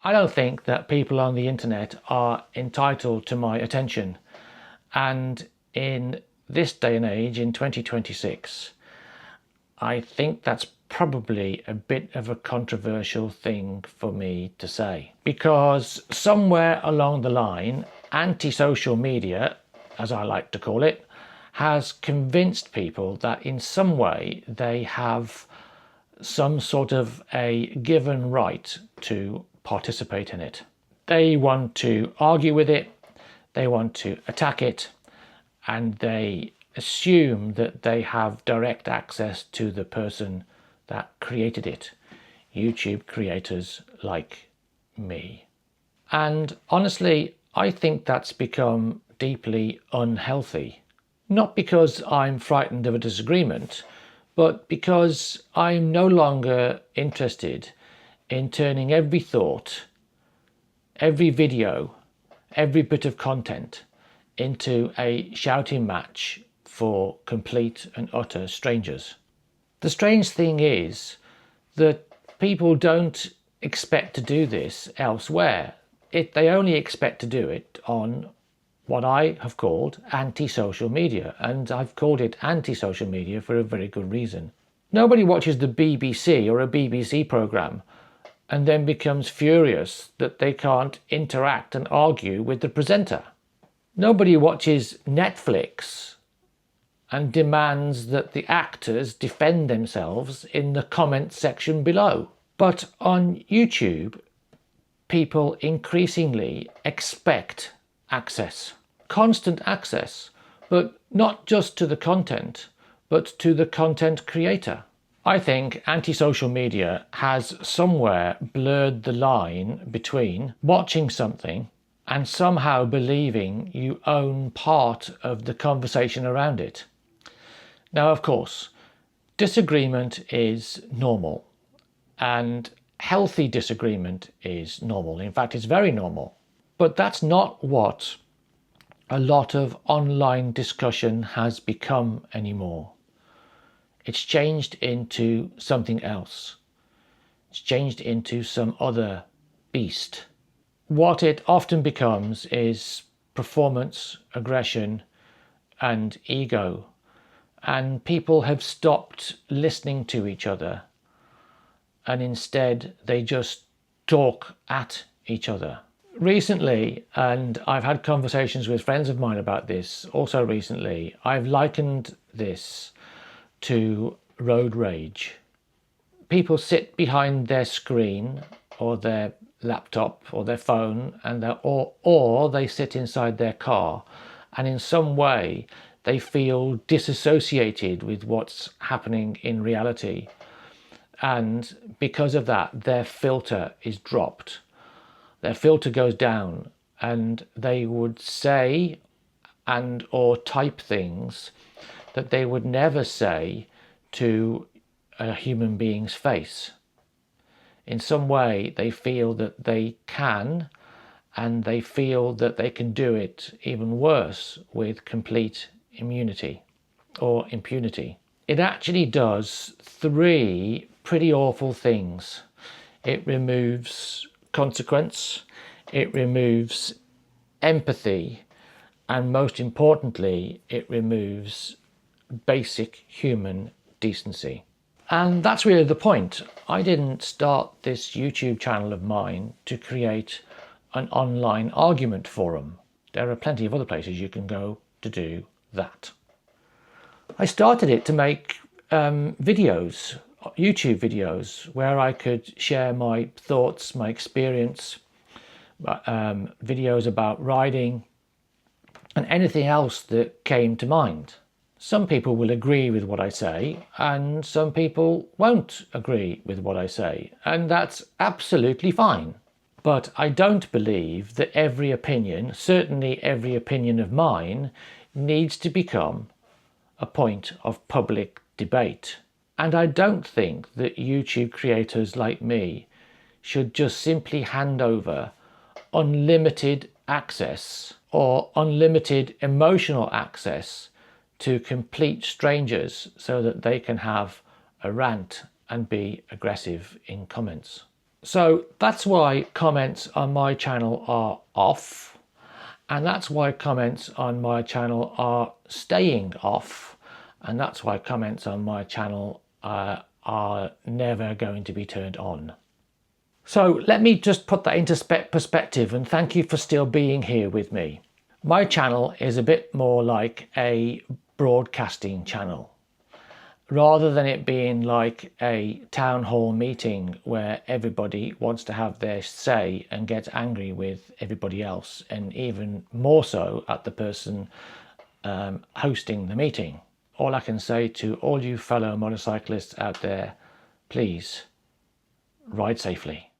I don't think that people on the internet are entitled to my attention. And in this day and age, in 2026, I think that's probably a bit of a controversial thing for me to say. Because somewhere along the line, anti-social media, as I like to call it, has convinced people that in some way they have some sort of a given right to participate in it. They want to argue with it, they want to attack it, and they assume that they have direct access to the person that created it. YouTube creators like me. And honestly, I think that's become deeply unhealthy. Not because I'm frightened of a disagreement, but because I'm no longer interested in turning every thought, every video, every bit of content into a shouting match for complete and utter strangers. The strange thing is that people don't expect to do this elsewhere. They only expect to do it on what I have called anti-social media, and I've called it anti-social media for a very good reason. Nobody watches the BBC or a BBC programme and then becomes furious that they can't interact and argue with the presenter. Nobody watches Netflix and demands that the actors defend themselves in the comment section below. But on YouTube, people increasingly expect access, constant access, but not just to the content, but to the content creator. I think anti-social media has somewhere blurred the line between watching something and somehow believing you own part of the conversation around it. Now, of course, disagreement is normal, and healthy disagreement is normal. In fact, it's very normal. But that's not what a lot of online discussion has become anymore. It's changed into something else. It's changed into some other beast. What it often becomes is performance, aggression, and ego. And people have stopped listening to each other, and instead they just talk at each other. Recently, and I've had conversations with friends of mine about this also recently, I've likened this to road rage. People sit behind their screen or their laptop or their phone, and or they sit inside their car, and in some way they feel disassociated with what's happening in reality, and because of that their filter is dropped. Their filter goes down, and they would say and or type things that they would never say to a human being's face. In some way they feel that they can, and they feel that they can do it even worse with complete immunity or impunity. It actually does three pretty awful things. It removes consequence, it removes empathy, and most importantly, it removes basic human decency. And that's really the point. I didn't start this YouTube channel of mine to create an online argument forum. There are plenty of other places you can go to do that. I started it to make videos, YouTube videos, where I could share my thoughts, my experience, videos about riding, and anything else that came to mind. Some people will agree with what I say, and some people won't agree with what I say, and that's absolutely fine. But I don't believe that every opinion, certainly every opinion of mine, needs to become a point of public debate. And I don't think that YouTube creators like me should just simply hand over unlimited access or unlimited emotional access to complete strangers so that they can have a rant and be aggressive in comments. So that's why comments on my channel are off, and that's why comments on my channel are staying off, and that's why comments on my channel are never going to be turned on. So let me just put that into perspective, and thank you for still being here with me. My channel is a bit more like a broadcasting channel, rather than it being like a town hall meeting where everybody wants to have their say and gets angry with everybody else, and even more so at the person hosting the meeting. All I can say to all you fellow motorcyclists out there, please ride safely.